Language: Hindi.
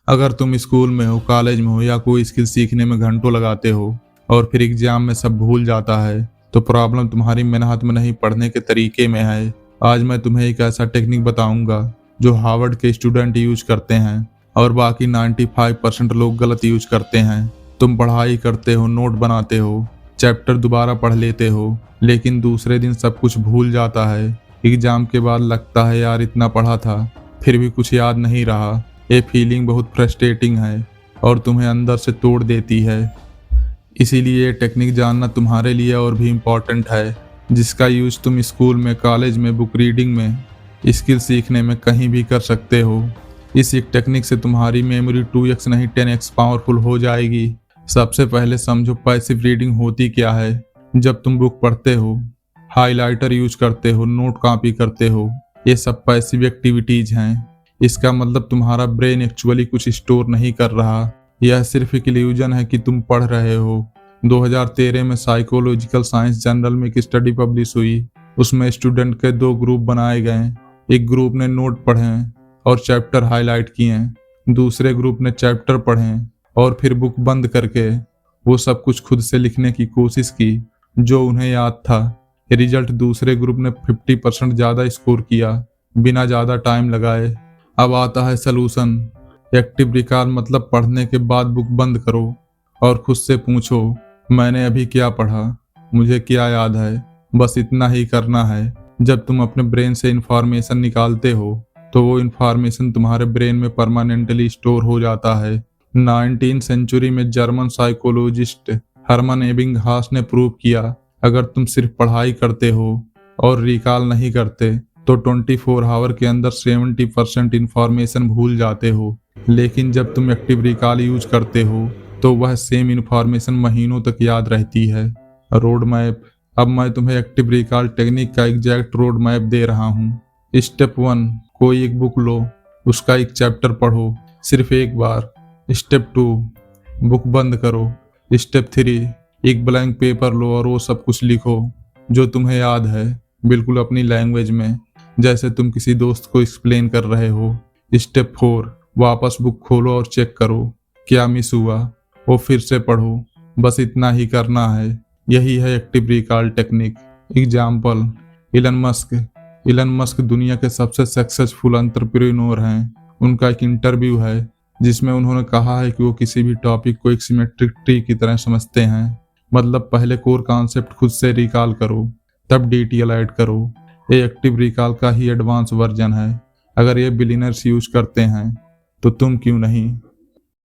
अगर तुम स्कूल में हो, कॉलेज में हो या कोई स्किल सीखने में घंटों लगाते हो और फिर एग्जाम में सब भूल जाता है, तो प्रॉब्लम तुम्हारी मेहनत में नहीं, पढ़ने के तरीके में है। आज मैं तुम्हें एक ऐसा टेक्निक बताऊंगा जो हार्वर्ड के स्टूडेंट यूज करते हैं और बाकी 95% लोग गलत यूज करते हैं। तुम पढ़ाई करते हो, नोट बनाते हो, चैप्टर दोबारा पढ़ लेते हो, लेकिन दूसरे दिन सब कुछ भूल जाता है। एग्जाम के बाद लगता है यार इतना पढ़ा था, फिर भी कुछ याद नहीं रहा। ये फीलिंग बहुत फ्रस्ट्रेटिंग है और तुम्हें अंदर से तोड़ देती है। इसीलिए ये टेक्निक जानना तुम्हारे लिए और भी इम्पोर्टेंट है, जिसका यूज तुम स्कूल में, कॉलेज में, बुक रीडिंग में, स्किल सीखने में कहीं भी कर सकते हो। इस एक टेक्निक से तुम्हारी मेमोरी 2x नहीं 10x पावरफुल हो जाएगी। सबसे पहले समझो पैसिव रीडिंग होती क्या है। जब तुम बुक पढ़ते हो, हाइलाइटर यूज करते हो, नोट कॉपी करते हो, ये सब पैसिव एक्टिविटीज हैं। इसका मतलब तुम्हारा ब्रेन एक्चुअली कुछ स्टोर नहीं कर रहा, यह सिर्फ एक इल्यूजन है कि तुम पढ़ रहे हो। 2013 में साइकोलॉजिकल साइंस जर्नल में एक स्टडी पब्लिश हुई। उसमें स्टूडेंट के 2 ग्रुप बनाए गए। एक ग्रुप ने नोट पढ़े और चैप्टर हाईलाइट किए, दूसरे ग्रुप ने चैप्टर पढ़े और फिर बुक बंद करके वो सब कुछ खुद से लिखने की कोशिश की जो उन्हें याद था। रिजल्ट, दूसरे ग्रुप ने 50% ज़्यादा स्कोर किया बिना ज़्यादा टाइम लगाए। अब आता है सलूशन। एक्टिव रिकॉल मतलब पढ़ने के बाद बुक बंद करो और खुद से पूछो, मैंने अभी क्या पढ़ा, मुझे क्या याद है। बस इतना ही करना है। जब तुम अपने ब्रेन से इंफॉर्मेशन निकालते हो तो वो इंफॉर्मेशन तुम्हारे ब्रेन में परमानेंटली स्टोर हो जाता है। 19th सेंचुरी में जर्मन साइकोलॉजिस्ट हरमन एबिंगहास ने प्रूव किया, अगर तुम सिर्फ पढ़ाई करते हो और रिकॉल नहीं करते तो 24 आवर के अंदर 70% इंफॉर्मेशन भूल जाते हो। लेकिन जब तुम एक्टिव रिकॉल यूज करते हो तो वह सेम इंफॉर्मेशन महीनों तक याद रहती है। Road map. अब मैं तुम्हें एक्टिव रिकॉल टेक्निक का एग्जैक्ट रोड मैप दे रहा हूँ। स्टेप 1, कोई एक बुक लो, उसका एक चैप्टर पढ़ो सिर्फ एक बार। स्टेप 2, बुक बंद करो। स्टेप 3, एक ब्लैंक पेपर लो और वो सब कुछ लिखो जो तुम्हें याद है, बिल्कुल अपनी लैंग्वेज में, जैसे तुम किसी दोस्त को एक्सप्लेन कर रहे हो। स्टेप 4, वापस बुक खोलो और चेक करो क्या मिस हुआ, वो फिर से पढ़ो। बस इतना ही करना है। यही है active recall technique. Example, Elon Musk दुनिया के सबसे सक्सेसफुल एंटरप्रेन्योर हैं। उनका एक इंटरव्यू है जिसमें उन्होंने कहा है कि वो किसी भी टॉपिक को एक सिमेट्रिक ट्री की तरह समझते हैं। मतलब पहले कोर कॉन्सेप्ट खुद से रिकॉल करो, तब डिटेल ऐड करो। ये एक्टिव रिकॉल का ही एडवांस वर्जन है। अगर ये बिगिनर्स यूज करते हैं तो तुम क्यों नहीं।